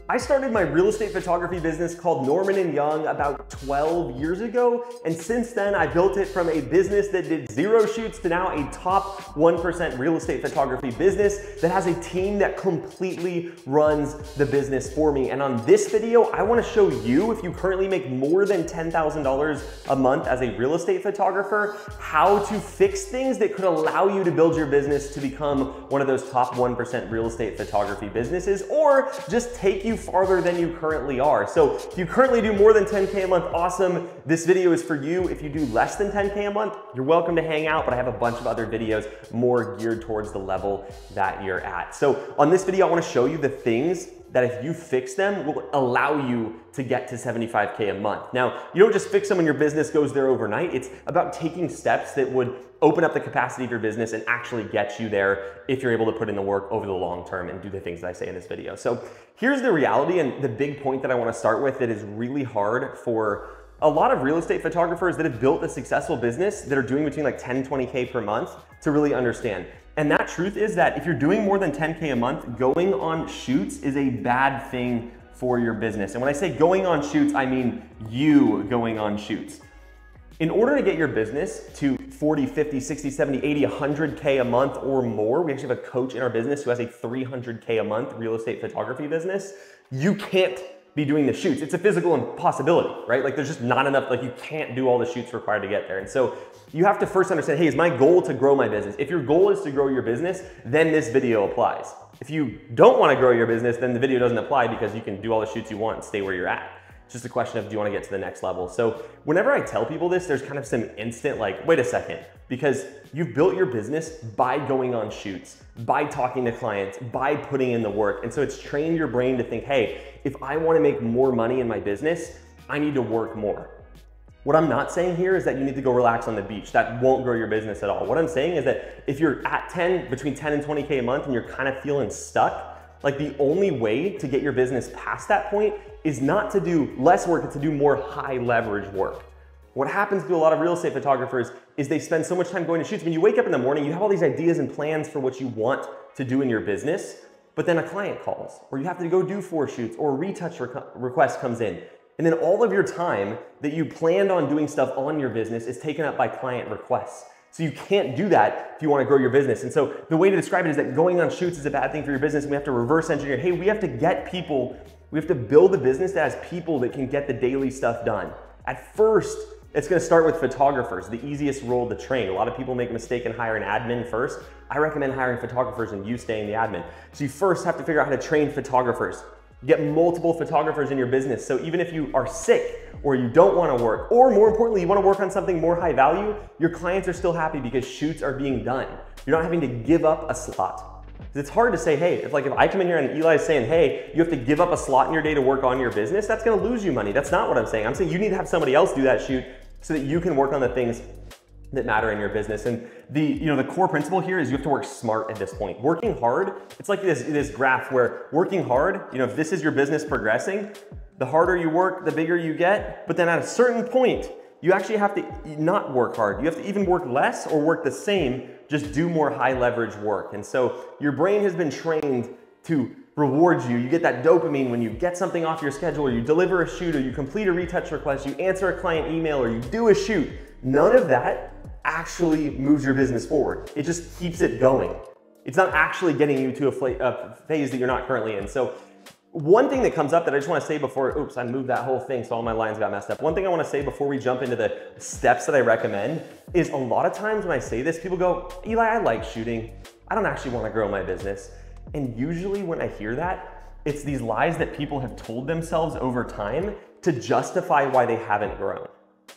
I started my real estate photography business called Norman & Young about 12 years ago, and since then I built it from a business that did 0 shoots to now a top 1% real estate photography business that has a team that completely runs the business for me. And on this video, I want to show you, if you currently make more than $10,000 a month as a real estate photographer, how to fix things that could allow you to build your business to become one of those top 1% real estate photography businesses, or just take you farther than you currently are. So if you currently do more than 10K a month, awesome. This video is for you. If you do less than 10K a month, you're welcome to hang out, but I have a bunch of other videos more geared towards the level that you're at. So on this video, I want to show you the things that if you fix them will allow you to get to 75K a month. Now, you don't just fix them when your business goes there overnight. It's about taking steps that would open up the capacity of your business and actually get you there if you're able to put in the work over the long term and do the things that I say in this video. So here's the reality and the big point that I want to start with that is really hard for a lot of real estate photographers that have built a successful business that are doing between like 10 and 20K per month to really understand. And that truth is that if you're doing more than 10K a month, going on shoots is a bad thing for your business. And when I say going on shoots, I mean you going on shoots. In order to get your business to 40, 50, 60, 70, 80, 100K a month or more, we actually have a coach in our business who has a 300K a month real estate photography business. You can't be doing the shoots. It's a physical impossibility, right? Like there's just not enough, like you can't do all the shoots required to get there. And so you have to first understand, hey, is my goal to grow my business? If your goal is to grow your business, then this video applies. If you don't want to grow your business, then the video doesn't apply because you can do all the shoots you want and stay where you're at. It's just a question of, do you want to get to the next level? So whenever I tell people this, there's kind of some instant like, wait a second, because you've built your business by going on shoots, by talking to clients, by putting in the work. And so it's trained your brain to think, hey, if I want to make more money in my business, I need to work more. What I'm not saying here is that you need to go relax on the beach. That won't grow your business at all. What I'm saying is that if you're at between 10 and 20K a month and you're kind of feeling stuck, like the only way to get your business past that point is not to do less work, it's to do more high leverage work. What happens to a lot of real estate photographers is they spend so much time going to shoots. When you wake up in the morning, you have all these ideas and plans for what you want to do in your business, but then a client calls, or you have to go do 4 shoots, or a retouch request comes in. And then all of your time that you planned on doing stuff on your business is taken up by client requests. So you can't do that if you want to grow your business. And so the way to describe it is that going on shoots is a bad thing for your business. And we have to reverse engineer. Hey, we have to get people, we have to build a business that has people that can get the daily stuff done. At first, it's going to start with photographers, the easiest role to train. A lot of people make a mistake and hire an admin first. I recommend hiring photographers and you staying the admin. So you first have to figure out how to train photographers. Get multiple photographers in your business. So even if you are sick or you don't want to work, or more importantly, you want to work on something more high value, your clients are still happy because shoots are being done. You're not having to give up a slot. It's hard to say, hey, if I come in here and Eli's saying, hey, you have to give up a slot in your day to work on your business, that's going to lose you money. That's not what I'm saying. I'm saying you need to have somebody else do that shoot so that you can work on the things that matter in your business. And the core principle here is you have to work smart at this point. Working hard, it's like this graph where working hard, if this is your business progressing, the harder you work, the bigger you get. But then at a certain point, you actually have to not work hard. You have to even work less or work the same, just do more high leverage work. And so your brain has been trained to reward you. You get that dopamine when you get something off your schedule, or you deliver a shoot, or you complete a retouch request, you answer a client email, or you do a shoot. None of that actually moves your business forward. It just keeps it going. It's not actually getting you to a phase that you're not currently in. So one thing that comes up that I just want to say before, oops, I moved that whole thing so all my lines got messed up. One thing I want to say before we jump into the steps that I recommend is a lot of times when I say this, people go, Eli, I like shooting. I don't actually want to grow my business. And usually when I hear that, it's these lies that people have told themselves over time to justify why they haven't grown.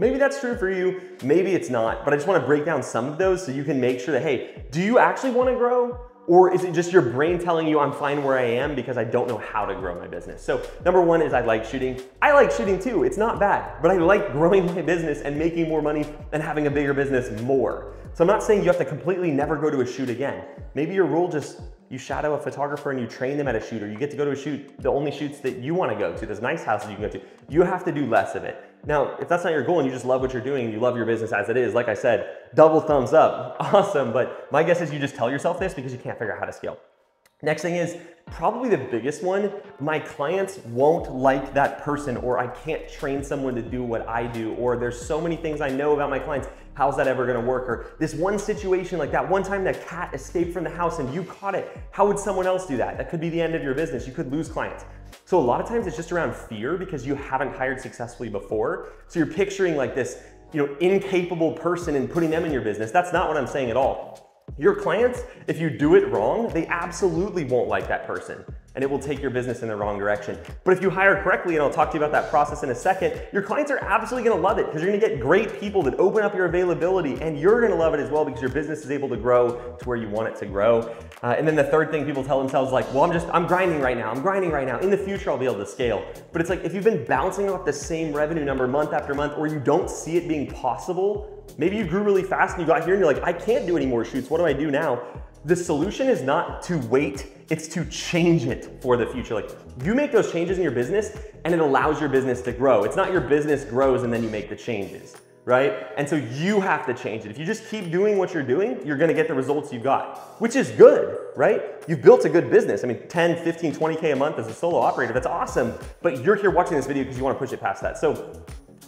Maybe that's true for you, maybe it's not, but I just want to break down some of those so you can make sure that, hey, do you actually want to grow? Or is it just your brain telling you I'm fine where I am because I don't know how to grow my business? So number one is I like shooting. I like shooting too, it's not bad, but I like growing my business and making more money and having a bigger business more. So I'm not saying you have to completely never go to a shoot again. Maybe your rule just, you shadow a photographer and you train them at a shoot, or you get to go to a shoot, the only shoots that you want to go to, there's nice houses you can go to. You have to do less of it. Now, if that's not your goal and you just love what you're doing and you love your business as it is, like I said, double thumbs up, awesome. But my guess is you just tell yourself this because you can't figure out how to scale. Next thing is probably the biggest one. My clients won't like that person, or I can't train someone to do what I do, or there's so many things I know about my clients. How's that ever gonna work? Or this one situation, like that one time that cat escaped from the house and you caught it. How would someone else do that? That could be the end of your business. You could lose clients. So a lot of times it's just around fear because you haven't hired successfully before. So you're picturing like this, incapable person and putting them in your business. That's not what I'm saying at all. Your clients, if you do it wrong, they absolutely won't like that person and it will take your business in the wrong direction. But if you hire correctly, and I'll talk to you about that process in a second, your clients are absolutely gonna love it because you're gonna get great people that open up your availability, and you're gonna love it as well because your business is able to grow to where you want it to grow. And then the third thing people tell themselves, like, well, I'm grinding right now. I'm grinding right now. In the future, I'll be able to scale. But it's like, if you've been bouncing off the same revenue number month after month, or you don't see it being possible, maybe you grew really fast and you got here and you're like, I can't do any more shoots. What do I do now? The solution is not to wait, it's to change it for the future. Like, you make those changes in your business and it allows your business to grow. It's not your business grows and then you make the changes, right? And so you have to change it. If you just keep doing what you're doing, you're gonna get the results you got, which is good, right? You've built a good business. I mean, 10, 15, 20K a month as a solo operator, that's awesome. But you're here watching this video because you wanna push it past that. So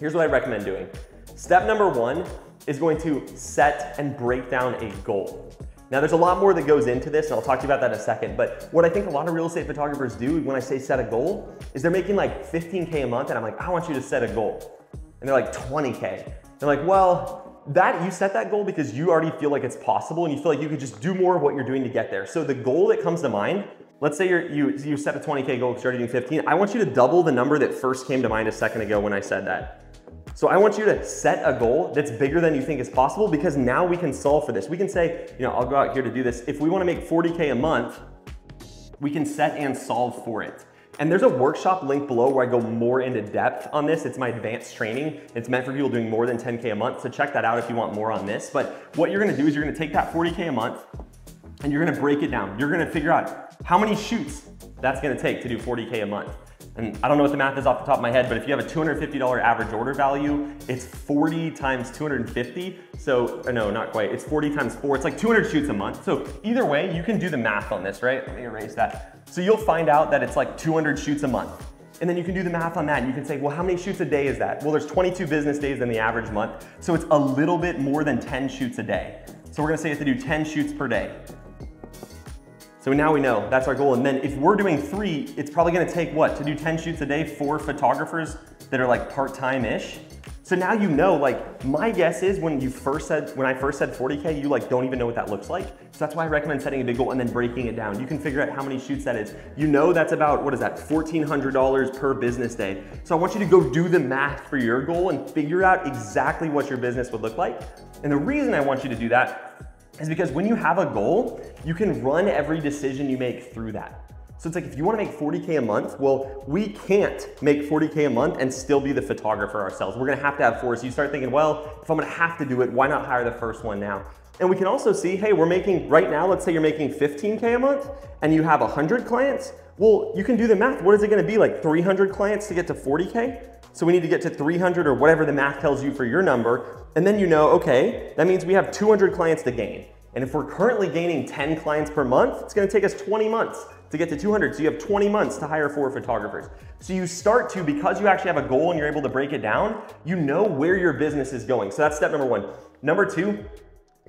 here's what I recommend doing. Step number one is going to set and break down a goal. Now there's a lot more that goes into this, and I'll talk to you about that in a second, but what I think a lot of real estate photographers do when I say set a goal is they're making like 15K a month, and I'm like, I want you to set a goal. And they're like 20K. They're like, well, you set that goal because you already feel like it's possible and you feel like you could just do more of what you're doing to get there. So the goal that comes to mind, let's say you set a 20K goal because you're already doing 15. I want you to double the number that first came to mind a second ago when I said that. So I want you to set a goal that's bigger than you think is possible, because now we can solve for this. We can say, I'll go out here to do this. If we want to make 40K a month, we can set and solve for it. And there's a workshop link below where I go more into depth on this. It's my advanced training. It's meant for people doing more than 10K a month. So check that out if you want more on this. But what you're going to do is you're going to take that 40K a month and you're going to break it down. You're going to figure out how many shoots that's going to take to do 40K a month. And I don't know what the math is off the top of my head, but if you have a $250 average order value, it's 40 times 250. So, no, not quite. It's 40 times 4. It's like 200 shoots a month. So either way, you can do the math on this, right? Let me erase that. So you'll find out that it's like 200 shoots a month. And then you can do the math on that. And you can say, well, how many shoots a day is that? Well, there's 22 business days in the average month. So it's a little bit more than 10 shoots a day. So we're gonna say you have to do 10 shoots per day. So now we know that's our goal. And then if we're doing 3, it's probably gonna take what? To do 10 shoots a day, 4 photographers that are like part-time-ish. So now you know, like, my guess is when I first said 40K, you like don't even know what that looks like. So that's why I recommend setting a big goal and then breaking it down. You can figure out how many shoots that is. You know that's about, what is that, $1,400 per business day. So I want you to go do the math for your goal and figure out exactly what your business would look like. And the reason I want you to do that is because when you have a goal, you can run every decision you make through that. So it's like, if you wanna make 40K a month, well, we can't make 40K a month and still be the photographer ourselves. We're gonna have to have 4. So you start thinking, well, if I'm gonna have to do it, why not hire the first one now? And we can also see, hey, we're making, right now, let's say you're making 15K a month and you have 100 clients. Well, you can do the math. What is it gonna be, like 300 clients to get to 40K? So we need to get to 300 or whatever the math tells you for your number. And then you know, okay, that means we have 200 clients to gain. And if we're currently gaining 10 clients per month, it's gonna take us 20 months to get to 200. So you have 20 months to hire 4 photographers. So you start to, because you actually have a goal and you're able to break it down, you know where your business is going. So that's step number 1. Number 2,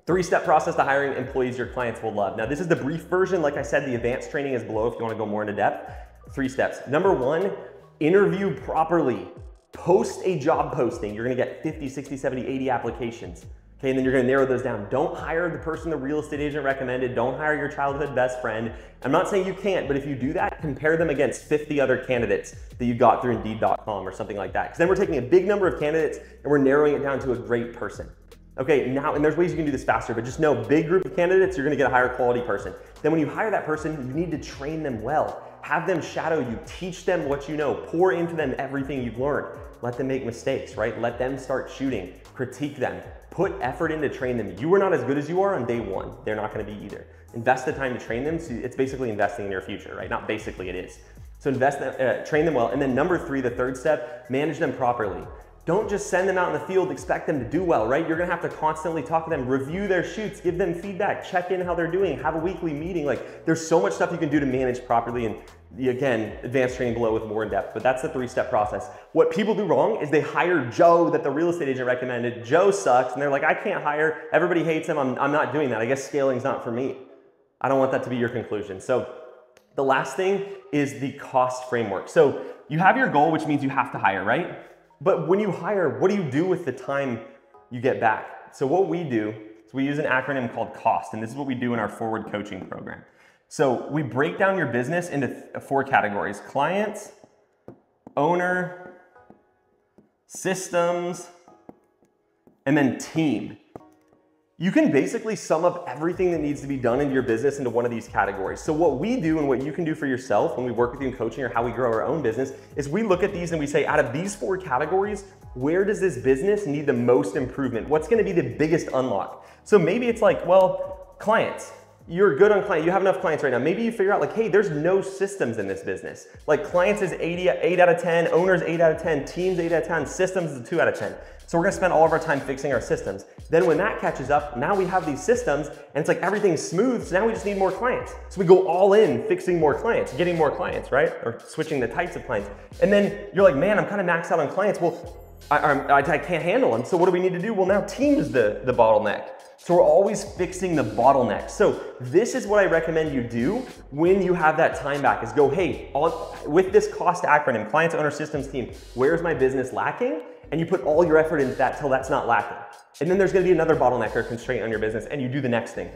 3-step process to hiring employees your clients will love. Now this is the brief version. Like I said, the advanced training is below if you wanna go more into depth. 3 steps. Number 1, interview properly. Post a job posting. You're gonna get 50, 60, 70, 80 applications. Okay, and then you're gonna narrow those down. Don't hire the person the real estate agent recommended. Don't hire your childhood best friend. I'm not saying you can't, but if you do that, compare them against 50 other candidates that you got through Indeed.com or something like that. Because then we're taking a big number of candidates and we're narrowing it down to a great person. Okay, now, and there's ways you can do this faster, but just know, big group of candidates, you're gonna get a higher quality person. Then when you hire that person, you need to train them well. Have them shadow you, teach them what you know, pour into them everything you've learned. Let them make mistakes, right? Let them start shooting, critique them, put effort in to train them. You are not as good as you are on day 1. They're not gonna be either. Invest the time to train them, so it's basically investing in your future, right? Not basically, it is. So train them well. And then number 3, the 3rd step, manage them properly. Don't just send them out in the field, expect them to do well, right? You're gonna have to constantly talk to them, review their shoots, give them feedback, check in how they're doing, have a weekly meeting. Like, there's so much stuff you can do to manage properly, and again, advanced training below with more in depth, but that's the 3-step process. What people do wrong is they hire Joe that the real estate agent recommended. Joe sucks, and they're like, I can't hire, everybody hates him, I'm not doing that. I guess scaling's not for me. I don't want that to be your conclusion. So the last thing is the cost framework. So you have your goal, which means you have to hire, right? But when you hire, what do you do with the time you get back? So what we do is we use an acronym called COST, and this is what we do in our forward coaching program. So we break down your business into 4 categories: clients, owner, systems, and then team. You can basically sum up everything that needs to be done in your business into one of these categories. So what we do and what you can do for yourself when we work with you in coaching, or how we grow our own business, is we look at these and we say, out of these 4 categories, where does this business need the most improvement? What's gonna be the biggest unlock? So maybe it's like, well, clients. You're good on clients, you have enough clients right now. Maybe you figure out like, hey, there's no systems in this business. Like, clients is 8 out of 10, owners 8 out of 10, teams 8 out of 10, systems is a 2 out of 10. So we're gonna spend all of our time fixing our systems. Then when that catches up, now we have these systems and it's like everything's smooth, so now we just need more clients. So we go all in fixing more clients, getting more clients, right? Or switching the types of clients. And then you're like, man, I'm kind of maxed out on clients. Well, I can't handle them. So what do we need to do? Well, now team's the bottleneck. So we're always fixing the bottleneck. So this is what I recommend you do when you have that time back, is go, hey, with this COST acronym, clients, owner, systems, team, where's my business lacking? And you put all your effort into that till that's not lacking. And then there's gonna be another bottleneck or constraint on your business, and you do the next thing.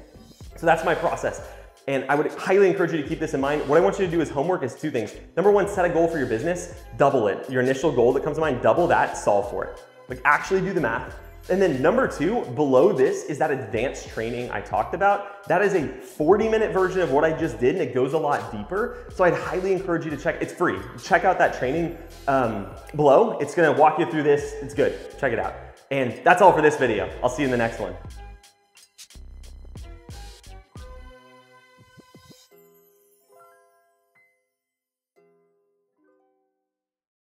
So that's my process. And I would highly encourage you to keep this in mind. What I want you to do as homework is 2 things. Number 1, set a goal for your business, double it. Your initial goal that comes to mind, double that, solve for it. Like, actually do the math. And then number 2, below this is that advanced training I talked about. That is a 40-minute version of what I just did, and it goes a lot deeper. So I'd highly encourage you to check, it's free. Check out that training below. It's gonna walk you through this, it's good, check it out. And that's all for this video. I'll see you in the next one.